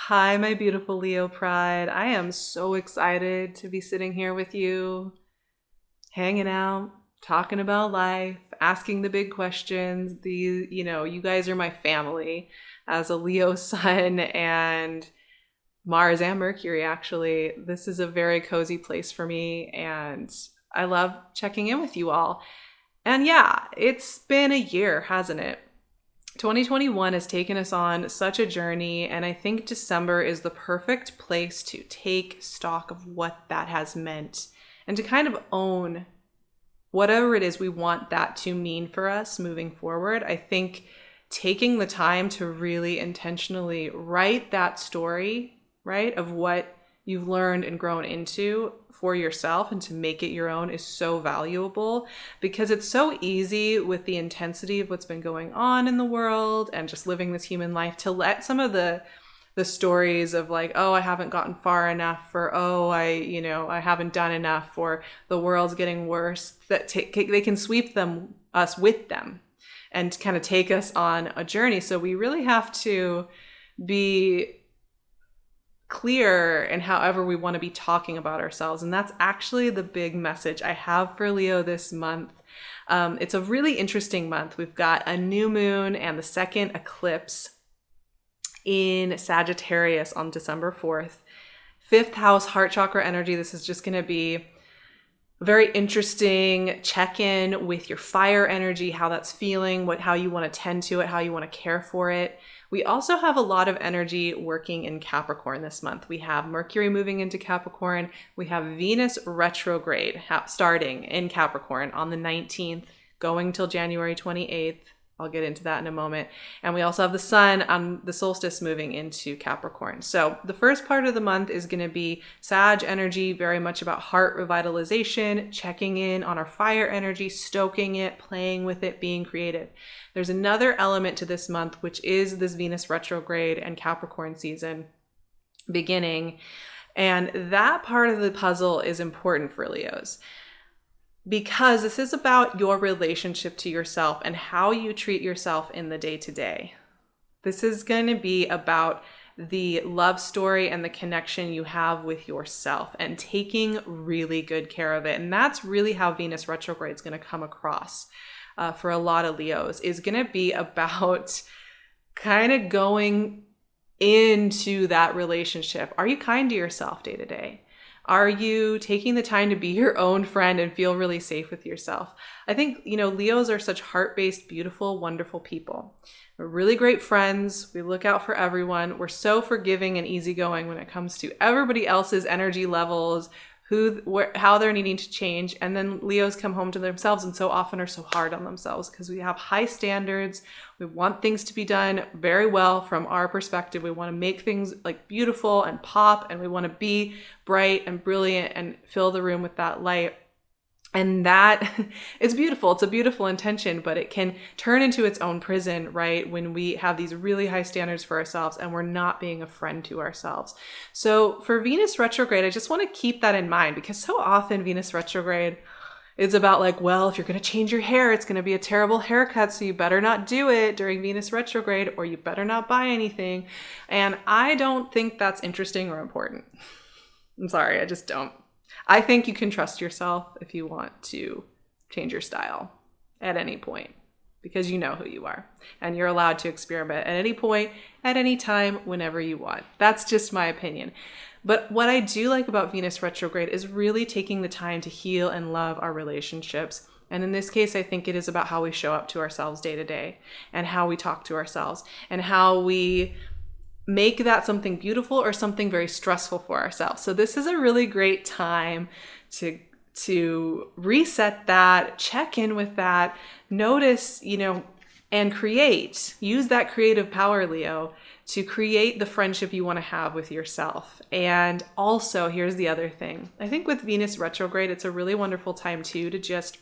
Hi, my beautiful Leo Pride. I am so excited to be sitting here with you, hanging out, talking about life, asking the big questions. You guys are my family as a Leo sun and Mars and Mercury, actually. This is a very cozy place for me, and I love checking in with you all. And yeah, it's been a year, hasn't it? 2021 has taken us on such a journey, and I think December is the perfect place to take stock of what that has meant and to kind of own whatever it is we want that to mean for us moving forward. I think taking the time to really intentionally write that story, right, of what you've learned and grown into for yourself and to make it your own is so valuable, because it's so easy with the intensity of what's been going on in the world and just living this human life to let some of the stories of like, oh, I haven't gotten far enough, or oh, I haven't done enough, or the world's getting worse, that they can sweep us with them and kind of take us on a journey. So we really have to be clear in however we want to be talking about ourselves. And that's actually the big message I have for Leo this month. It's a really interesting month. We've got a new moon and the second eclipse in Sagittarius on December 4th. Fifth house, heart chakra energy. This is just going to be a very interesting check-in with your fire energy, how that's feeling, how you want to tend to it, how you want to care for it. We also have a lot of energy working in Capricorn this month. We have Mercury moving into Capricorn. We have Venus retrograde starting in Capricorn on the 19th, going till January 28th. I'll get into that in a moment. And we also have the sun on the solstice moving into Capricorn. So the first part of the month is going to be Sag energy, very much about heart revitalization, checking in on our fire energy, stoking it, playing with it, being creative. There's another element to this month, which is this Venus retrograde and Capricorn season beginning. And that part of the puzzle is important for Leos, because this is about your relationship to yourself and how you treat yourself in the day-to-day. This is going to be about the love story and the connection you have with yourself and taking really good care of it. And that's really how Venus retrograde is going to come across for a lot of Leos, is going to be about kind of going into that relationship. Are you kind to yourself day to day? Are you taking the time to be your own friend and feel really safe with yourself? I think, Leos are such heart-based, beautiful, wonderful people. We're really great friends. We look out for everyone. We're so forgiving and easygoing when it comes to everybody else's energy levels, how they're needing to change. And then Leos come home to themselves and so often are so hard on themselves because we have high standards. We want things to be done very well from our perspective. We want to make things like beautiful and pop, and we want to be bright and brilliant and fill the room with that light. And that is beautiful. It's a beautiful intention, but it can turn into its own prison, right? When we have these really high standards for ourselves and we're not being a friend to ourselves. So for Venus retrograde, I just want to keep that in mind, because so often Venus retrograde is about like, well, if you're going to change your hair, it's going to be a terrible haircut, so you better not do it during Venus retrograde, or you better not buy anything. And I don't think that's interesting or important. I'm sorry, I just don't. I think you can trust yourself if you want to change your style at any point, because you know who you are and you're allowed to experiment at any point, at any time, whenever you want. That's just my opinion. But what I do like about Venus retrograde is really taking the time to heal and love our relationships. And in this case, I think it is about how we show up to ourselves day to day and how we talk to ourselves and how we make that something beautiful or something very stressful for ourselves. So this is a really great time to reset that, check in with that, notice, and use that creative power, Leo, to create the friendship you want to have with yourself. And also, here's the other thing. I think with Venus retrograde, it's a really wonderful time too to just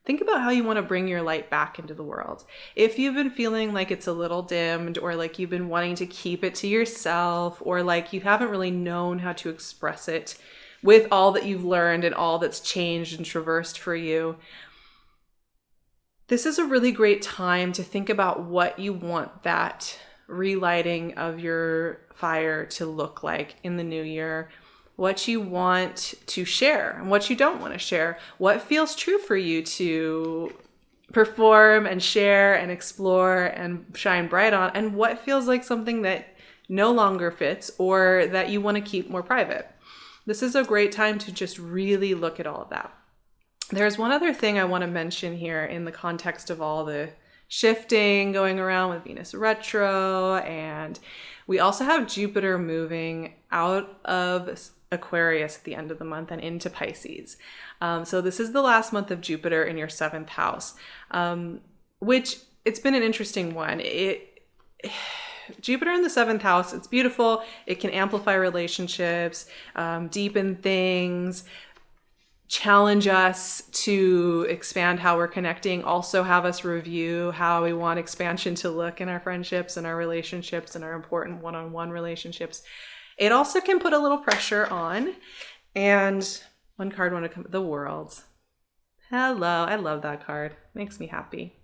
think about how you want to bring your light back into the world. If you've been feeling like it's a little dimmed, or like you've been wanting to keep it to yourself, or like you haven't really known how to express it with all that you've learned and all that's changed and traversed for you, this is a really great time to think about what you want that relighting of your fire to look like in the new year, what you want to share and what you don't want to share, what feels true for you to perform and share and explore and shine bright on, and what feels like something that no longer fits or that you want to keep more private. This is a great time to just really look at all of that. There's one other thing I want to mention here in the context of all the shifting going around with Venus retro, and we also have Jupiter moving out of Aquarius at the end of the month and into Pisces. So this is the last month of Jupiter in your 7th house, which it's been an interesting one. Jupiter in the 7th house, it's beautiful. It can amplify relationships, deepen things, challenge us to expand how we're connecting, also have us review how we want expansion to look in our friendships and our relationships and our important one-on-one relationships. It also can put a little pressure on. And one card wanted to come, the World. Hello, I love that card. Makes me happy.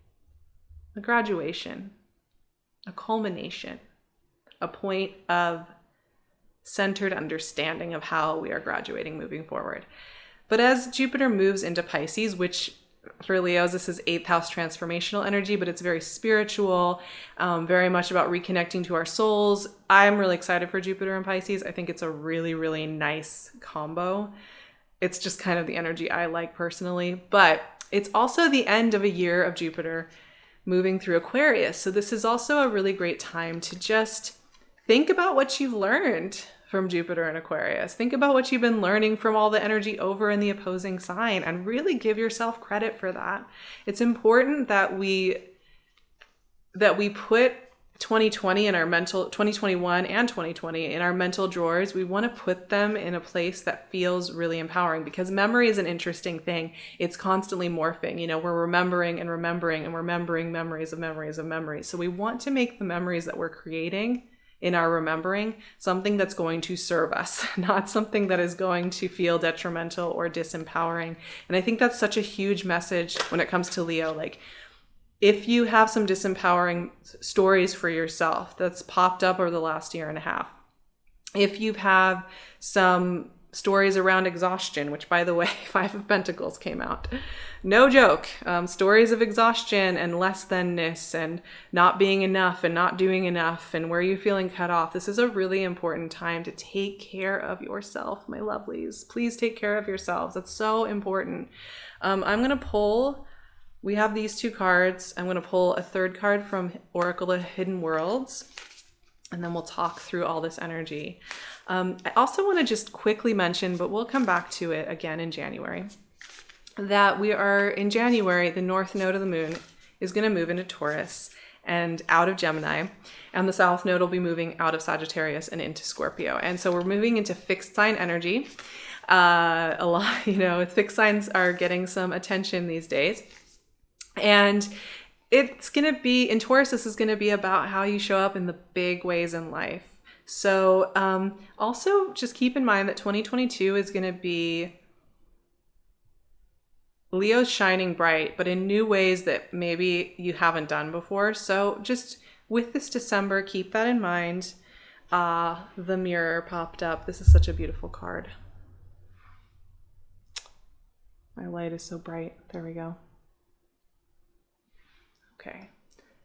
A graduation, a culmination, a point of centered understanding of how we are graduating moving forward. But as Jupiter moves into Pisces, which for Leos, this is 8th house transformational energy, but it's very spiritual, very much about reconnecting to our souls. I'm really excited for Jupiter and Pisces. I think it's a really, really nice combo. It's just kind of the energy I like personally, but it's also the end of a year of Jupiter moving through Aquarius. So this is also a really great time to just think about what you've learned from Jupiter and Aquarius. Think about what you've been learning from all the energy over in the opposing sign and really give yourself credit for that. It's important that we put 2020 in our mental, 2021 and 2020 in our mental drawers. We want to put them in a place that feels really empowering, because memory is an interesting thing. It's constantly morphing. You know, we're remembering and remembering and remembering memories of memories of memories. So we want to make the memories that we're creating in our remembering something that's going to serve us, not something that is going to feel detrimental or disempowering. And I think that's such a huge message when it comes to Leo. Like, if you have some disempowering stories for yourself that's popped up over the last year and a half, if you have some stories around exhaustion, which, by the way, 5 of Pentacles came out. No joke. Stories of exhaustion and less thanness and not being enough and not doing enough and where you're feeling cut off. This is a really important time to take care of yourself, my lovelies. Please take care of yourselves. That's so important. I'm going to pull, we have these 2 cards. I'm going to pull a 3rd card from Oracle of Hidden Worlds, and then we'll talk through all this energy. I also want to just quickly mention, but we'll come back to it again in January, that we are in January, the north node of the moon is going to move into Taurus and out of Gemini, and the south node will be moving out of Sagittarius and into Scorpio. And so we're moving into fixed sign energy. A lot, you know, fixed signs are getting some attention these days. And it's going to be, in Taurus, this is going to be about how you show up in the big ways in life. So also just keep in mind that 2022 is going to be Leo's shining bright, but in new ways that maybe you haven't done before. So just with this December, keep that in mind. The Mirror popped up. This is such a beautiful card. My light is so bright. There we go. Okay.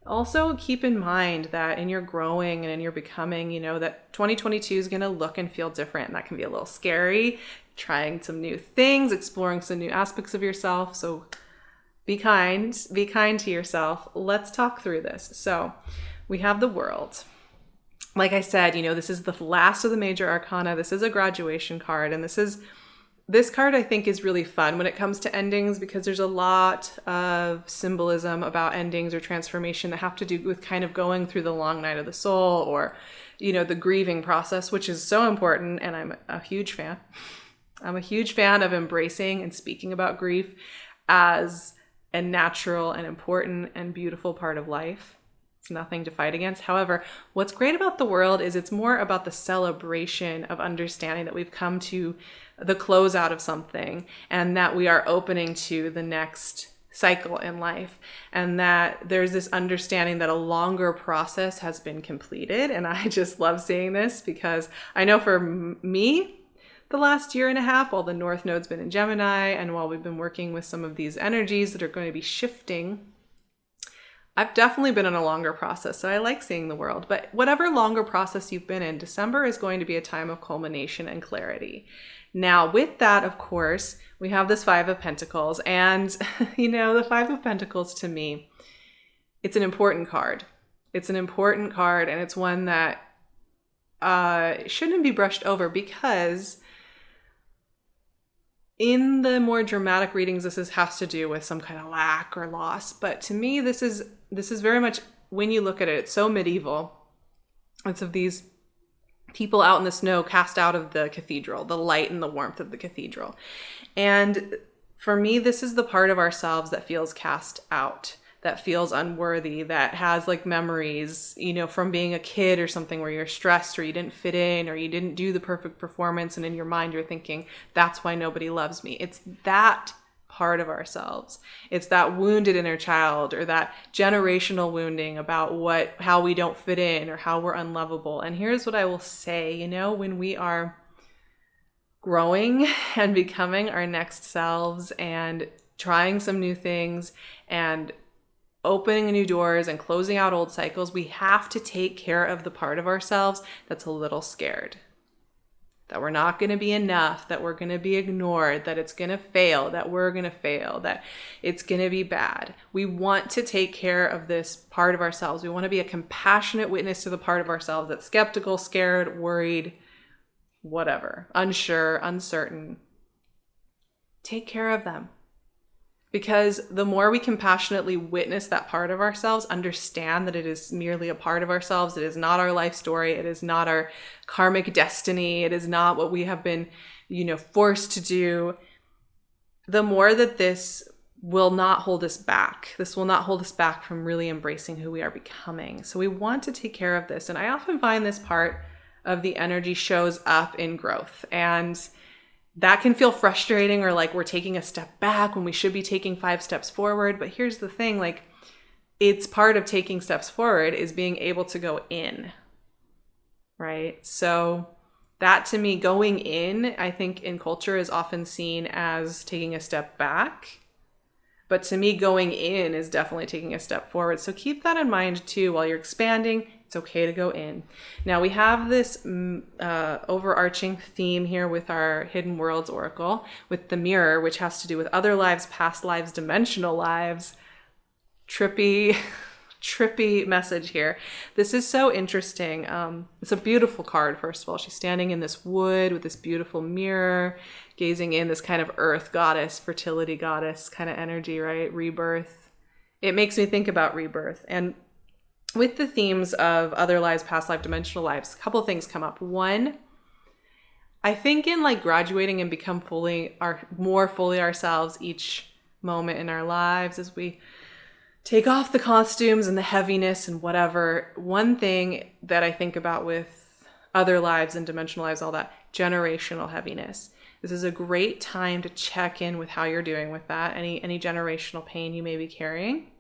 Also keep in mind that in your growing and in your becoming, you know, that 2022 is going to look and feel different. And that can be a little scary, trying some new things, exploring some new aspects of yourself. So be kind to yourself. Let's talk through this. So we have the World. Like I said, you know, this is the last of the major arcana. This is a graduation card. And this card, I think, is really fun when it comes to endings, because there's a lot of symbolism about endings or transformation that have to do with kind of going through the long night of the soul, or, you know, the grieving process, which is so important. And I'm a huge fan. I'm a huge fan of embracing and speaking about grief as a natural and important and beautiful part of life. It's nothing to fight against. However, what's great about the World is it's more about the celebration of understanding that we've come to the closeout of something, and that we are opening to the next cycle in life, and that there's this understanding that a longer process has been completed. And I just love seeing this because I know for me, the last year and a half, while the North Node's been in Gemini, and while we've been working with some of these energies that are going to be shifting, I've definitely been in a longer process. So I like seeing the world. But whatever longer process you've been in, December is going to be a time of culmination and clarity. Now, with that, of course, we have this Five of Pentacles. And, the Five of Pentacles to me, it's an important card. It's an important card, and it's one that shouldn't be brushed over, because in the more dramatic readings, this has to do with some kind of lack or loss. But to me, this is very much, when you look at it, it's so medieval. It's of these people out in the snow cast out of the cathedral, the light and the warmth of the cathedral. And for me, this is the part of ourselves that feels cast out, that feels unworthy, that has like memories, from being a kid or something, where you're stressed or you didn't fit in or you didn't do the perfect performance. And in your mind, you're thinking, that's why nobody loves me. It's that part of ourselves. It's that wounded inner child, or that generational wounding about how we don't fit in or how we're unlovable. And here's what I will say, when we are growing and becoming our next selves and trying some new things and opening new doors and closing out old cycles, we have to take care of the part of ourselves that's a little scared, that we're not going to be enough, that we're going to be ignored, that it's going to fail, that we're going to fail, that it's going to be bad. We want to take care of this part of ourselves. We want to be a compassionate witness to the part of ourselves that's skeptical, scared, worried, whatever, unsure, uncertain. Take care of them. Because the more we compassionately witness that part of ourselves, understand that it is merely a part of ourselves, it is not our life story, it is not our karmic destiny, it is not what we have been, forced to do, the more that this will not hold us back. This will not hold us back from really embracing who we are becoming. So we want to take care of this. And I often find this part of the energy shows up in growth. And that can feel frustrating, or like we're taking a step back when we should be taking 5 steps forward. But here's the thing, it's part of taking steps forward is being able to go in, right? So that, to me, going in, I think in culture is often seen as taking a step back. But to me, going in is definitely taking a step forward. So keep that in mind too. While you're expanding, it's okay to go in. Now we have this overarching theme here with our Hidden Worlds Oracle, with the mirror, which has to do with other lives, past lives, dimensional lives. Trippy message here. This is so interesting. It's a beautiful card, first of all. She's standing in this wood with this beautiful mirror, gazing in, this kind of earth goddess, fertility goddess kind of energy, right? Rebirth. It makes me think about rebirth. And with the themes of other lives, past life, dimensional lives, a couple of things come up. One, I think in graduating and become more fully ourselves each moment in our lives, as we take off the costumes and the heaviness and whatever, one thing that I think about with other lives and dimensional lives, all that, generational heaviness. This is a great time to check in with how you're doing with that, any generational pain you may be carrying.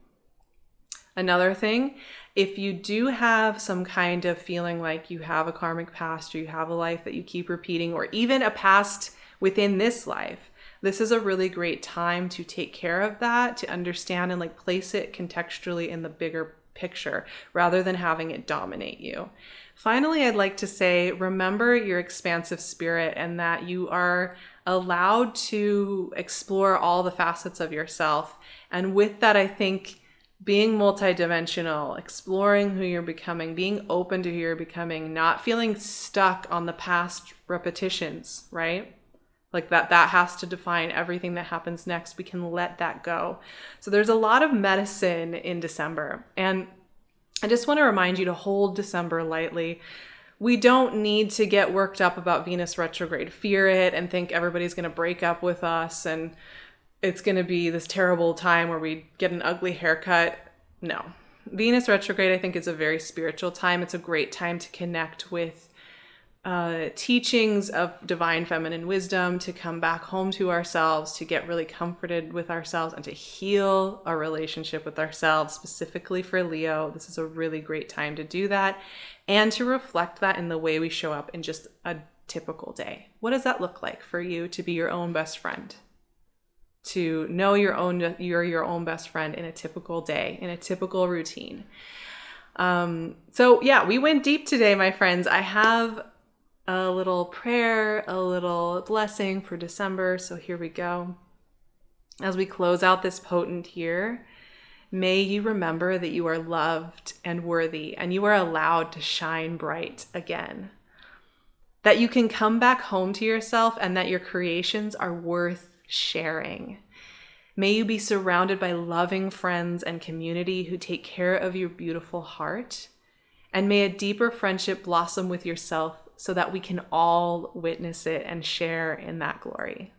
Another thing, if you do have some kind of feeling like you have a karmic past, or you have a life that you keep repeating, or even a past within this life, this is a really great time to take care of that, to understand and place it contextually in the bigger picture, rather than having it dominate you. Finally, I'd like to say, remember your expansive spirit, and that you are allowed to explore all the facets of yourself. And with that, I think being multidimensional, exploring who you're becoming, being open to who you're becoming, not feeling stuck on the past repetitions, right? That has to define everything that happens next. We can let that go. So there's a lot of medicine in December. And I just want to remind you to hold December lightly. We don't need to get worked up about Venus retrograde, fear it, and think everybody's going to break up with us and it's going to be this terrible time where we get an ugly haircut. No. Venus retrograde, I think, is a very spiritual time. It's a great time to connect with teachings of divine feminine wisdom to come back home to ourselves, to get really comforted with ourselves, and to heal our relationship with ourselves. Specifically for Leo, this is a really great time to do that, and to reflect that in the way we show up in just a typical day. What does that look like for you to be your own best friend? To know you're your own best friend in a typical day, in a typical routine. So yeah, we went deep today, my friends. I have a little prayer, a little blessing for December. So here we go. As we close out this potent year, may you remember that you are loved and worthy, and you are allowed to shine bright again. That you can come back home to yourself, and that your creations are worth sharing. May you be surrounded by loving friends and community who take care of your beautiful heart. And may a deeper friendship blossom with yourself so that we can all witness it and share in that glory.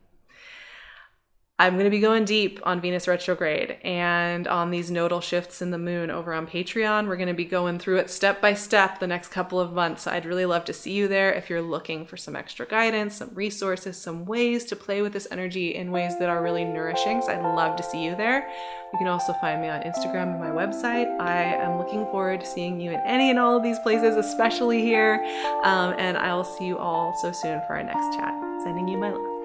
I'm going to be going deep on Venus retrograde and on these nodal shifts in the moon over on Patreon. We're going to be going through it step by step the next couple of months. I'd really love to see you there if you're looking for some extra guidance, some resources, some ways to play with this energy in ways that are really nourishing. So I'd love to see you there. You can also find me on Instagram and my website. I am looking forward to seeing you in any and all of these places, especially here. And I will see you all so soon for our next chat. Sending you my love.